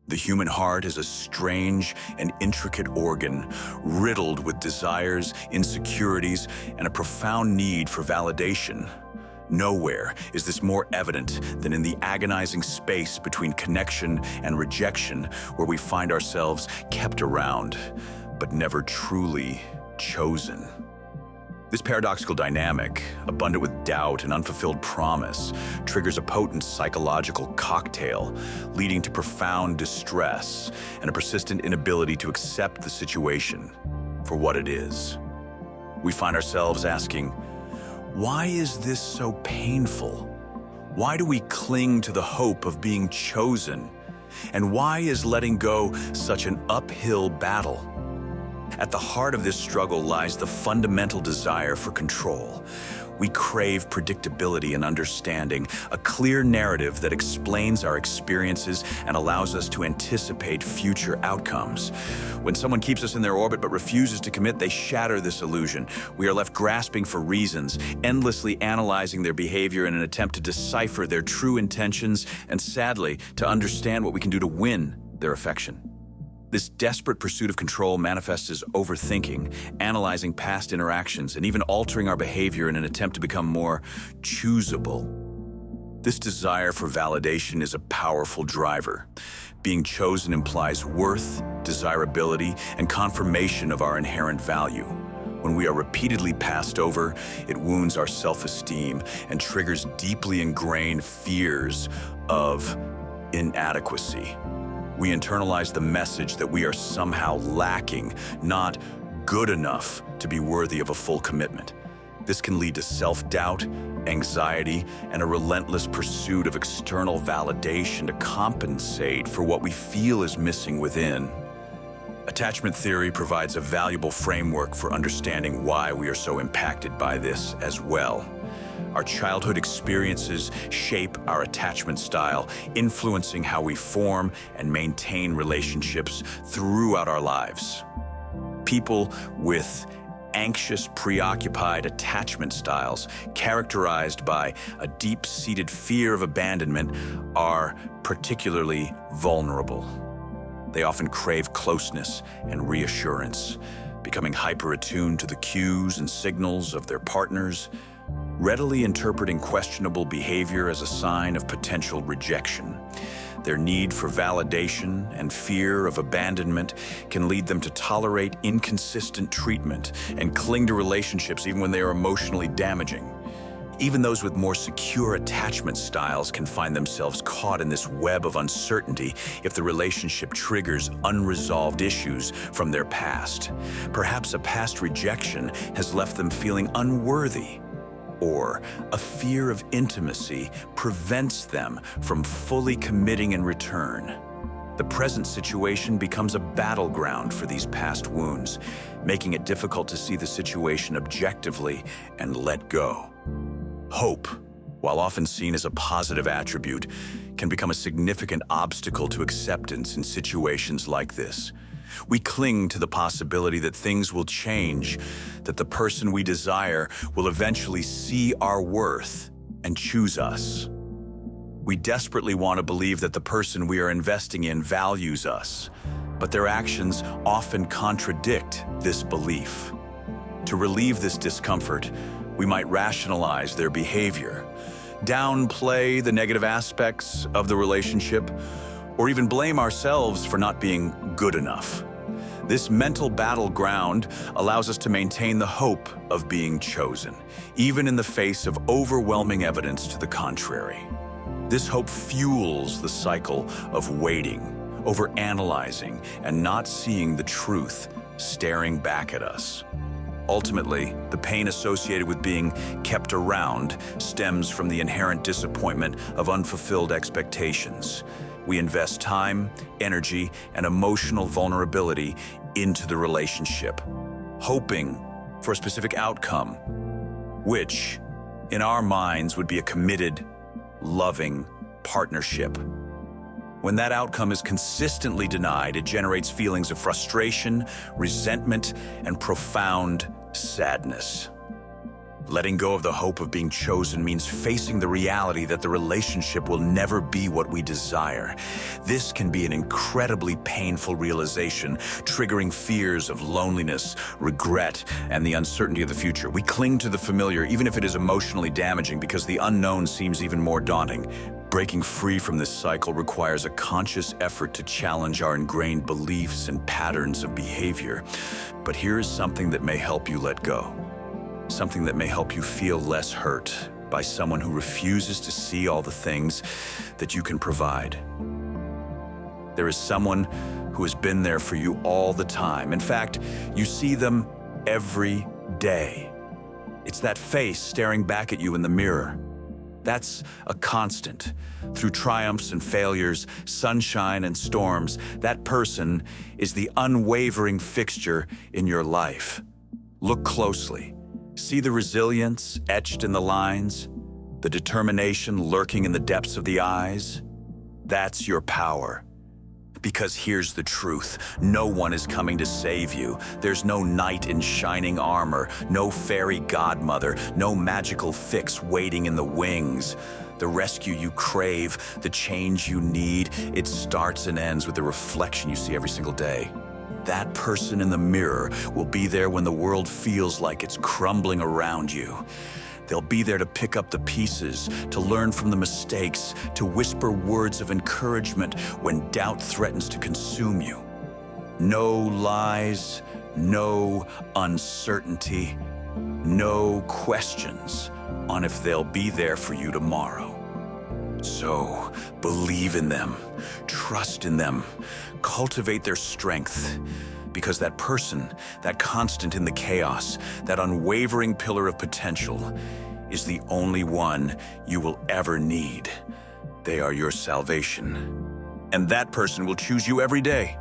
The human heart is a strange and intricate organ, riddled with desires, insecurities, and a profound need for validation. Nowhere is this more evident than in the agonizing space between connection and rejection, where we find ourselves kept around, but never truly chosen. This paradoxical dynamic, abundant with doubt and unfulfilled promise, triggers a potent psychological cocktail, leading to profound distress and a persistent inability to accept the situation for what it is. We find ourselves asking, why is this so painful? Why do we cling to the hope of being chosen? And why is letting go such an uphill battle? At the heart of this struggle lies the fundamental desire for control. We crave predictability and understanding, a clear narrative that explains our experiences and allows us to anticipate future outcomes. When someone keeps us in their orbit but refuses to commit, they shatter this illusion. We are left grasping for reasons, endlessly analyzing their behavior in an attempt to decipher their true intentions and, sadly, to understand what we can do to win their affection. This desperate pursuit of control manifests as overthinking, analyzing past interactions, and even altering our behavior in an attempt to become more choosable. This desire for validation is a powerful driver. Being chosen implies worth, desirability, and confirmation of our inherent value. When we are repeatedly passed over, it wounds our self-esteem and triggers deeply ingrained fears of inadequacy. We internalize the message that we are somehow lacking, not good enough to be worthy of a full commitment. This can lead to self-doubt, anxiety, and a relentless pursuit of external validation to compensate for what we feel is missing within. Attachment theory provides a valuable framework for understanding why we are so impacted by this as well. Our childhood experiences shape our attachment style, influencing how we form and maintain relationships throughout our lives. People with anxious, preoccupied attachment styles, characterized by a deep-seated fear of abandonment, are particularly vulnerable. They often crave closeness and reassurance, becoming hyper-attuned to the cues and signals of their partners, readily interpreting questionable behavior as a sign of potential rejection. Their need for validation and fear of abandonment can lead them to tolerate inconsistent treatment and cling to relationships even when they are emotionally damaging. Even those with more secure attachment styles can find themselves caught in this web of uncertainty if the relationship triggers unresolved issues from their past. Perhaps a past rejection has left them feeling unworthy, or a fear of intimacy prevents them from fully committing in return. The present situation becomes a battleground for these past wounds, making it difficult to see the situation objectively and let go. Hope, while often seen as a positive attribute, can become a significant obstacle to acceptance in situations like this. We cling to the possibility that things will change, that the person we desire will eventually see our worth and choose us. We desperately want to believe that the person we are investing in values us, but their actions often contradict this belief. To relieve this discomfort, we might rationalize their behavior, downplay the negative aspects of the relationship, or even blame ourselves for not being good enough. This mental battleground allows us to maintain the hope of being chosen, even in the face of overwhelming evidence to the contrary. This hope fuels the cycle of waiting, overanalyzing, and not seeing the truth staring back at us. Ultimately, the pain associated with being kept around stems from the inherent disappointment of unfulfilled expectations. We invest time, energy, and emotional vulnerability into the relationship, hoping for a specific outcome, which, in our minds, would be a committed, loving partnership. When that outcome is consistently denied, it generates feelings of frustration, resentment, and profound sadness. Letting go of the hope of being chosen means facing the reality that the relationship will never be what we desire. This can be an incredibly painful realization, triggering fears of loneliness, regret, and the uncertainty of the future. We cling to the familiar, even if it is emotionally damaging, because the unknown seems even more daunting. Breaking free from this cycle requires a conscious effort to challenge our ingrained beliefs and patterns of behavior. But here is something that may help you let go. Something that may help you feel less hurt by someone who refuses to see all the things that you can provide. There is someone who has been there for you all the time. In fact, you see them every day. It's that face staring back at you in the mirror. That's a constant. Through triumphs and failures, sunshine and storms, that person is the unwavering fixture in your life. Look closely. See the resilience etched in the lines, the determination lurking in the depths of the eyes. That's your power. Because here's the truth, no one is coming to save you. There's no knight in shining armor, no fairy godmother, no magical fix waiting in the wings. The rescue you crave, the change you need, it starts and ends with the reflection you see every single day. That person in the mirror will be there when the world feels like it's crumbling around you. They'll be there to pick up the pieces, to learn from the mistakes, to whisper words of encouragement when doubt threatens to consume you. No lies, no uncertainty, no questions on if they'll be there for you tomorrow. So, believe in them, trust in them, cultivate their strength, because that person, that constant in the chaos, that unwavering pillar of potential, is the only one you will ever need. They are your salvation. And that person will choose you every day.